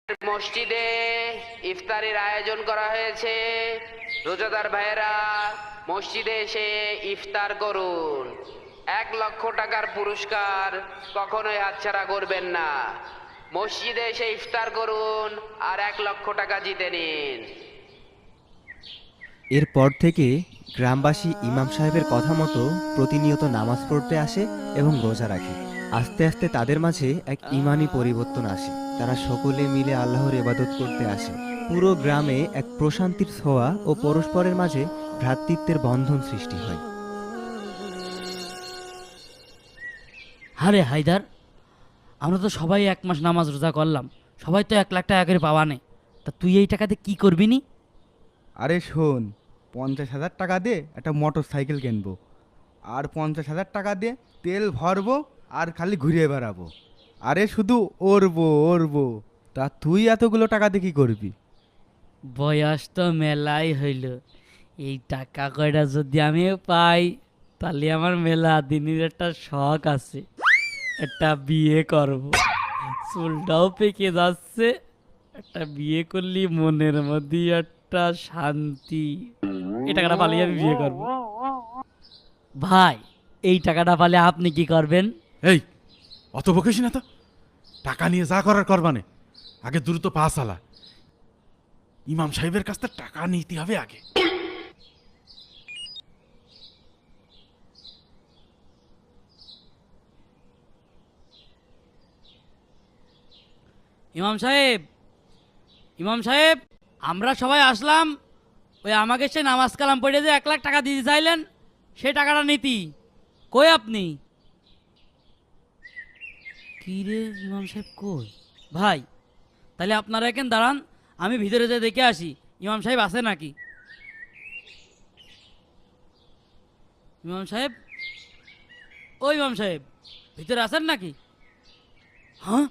মসজিদে ইফতারের আয়োজন করা হয়েছে। রোজাদার ভাইয়েরা মসজিদে এসে ইফতার করুন। 1,00,000 টাকার পুরস্কার কখনোই হাতছাড়া করবেন না। মসজিদে এসে ইফতার করুন আর 1,00,000 টাকা জিতে নিন। এরপর থেকে গ্রামবাসী ইমাম সাহেবের কথা মতো প্রতিনিয়ত নামাজ পড়তে আসে এবং রোজা রাখে। আস্তে আস্তে তাদের মাঝে এক ঈমানি পরিবর্তন আসে। তারা সকলে মিলে আল্লাহর ইবাদত করতে আসে। পুরো গ্রামে এক প্রশান্তির ছোঁয়া ও পরস্পরের মাঝে ভ্রাতৃত্বের বন্ধন সৃষ্টি হয়। আরে হায়দার, আমরা তো সবাই 1 মাস নামাজ রোজা করলাম, সবাই তো 1,00,000 টাকা করে পাওয়া নেই। তা তুই এই টাকাতে কি করবি নি? আরে শোন, 50,000 টাকা দিয়ে একটা মোটর সাইকেল কিনবো, আর 50,000 টাকা দিয়ে তেল ভরবো আর খালি ঘুরে বেড়াবো। আরে শুধু ওরবো। তা তুই এতগুলো টাকা দিয়ে কী করবি? বয়স তো মেলাই হইল, এই টাকা কয়টা যদি আমি পাই তাহলে আমার মেলা দিনের একটা শখ আছে, একটা বিয়ে করব। চুলটাও পেকে যাচ্ছে, একটা বিয়ে করলি মনের মধ্যে একটা শান্তি। এই টাকাটা পালিয়ে আমি বিয়ে করব। ভাই, এই টাকাটা পালে আপনি কি করবেন? এই অত বকিস না তো, টাকা নিয়ে যা করার করবানে, আগে দ্রুত পা চালা। ইমাম সাহেবের কাছ থেকে টাকা নিতে হবে আগে। ইমাম সাহেব, ইমাম সাহেব, আমরা সবাই আসলাম। ওই আমাকে সে নামাজ কালাম পড়ে যে 1,00,000 টাকা দিতে চাইলেন, সেই টাকাটা নীতি কই আপনি? কি রে ইমাম সাহেব কই? ভাই, তাহলে আপনারা এখানে দাঁড়ান, আমি ভিতরে যেয়ে দেখে আসি ইমাম সাহেব আছে নাকি। ইমাম সাহেব, ও ইমাম সাহেব, ভিতরে আছেন নাকি? হ্যাঁ,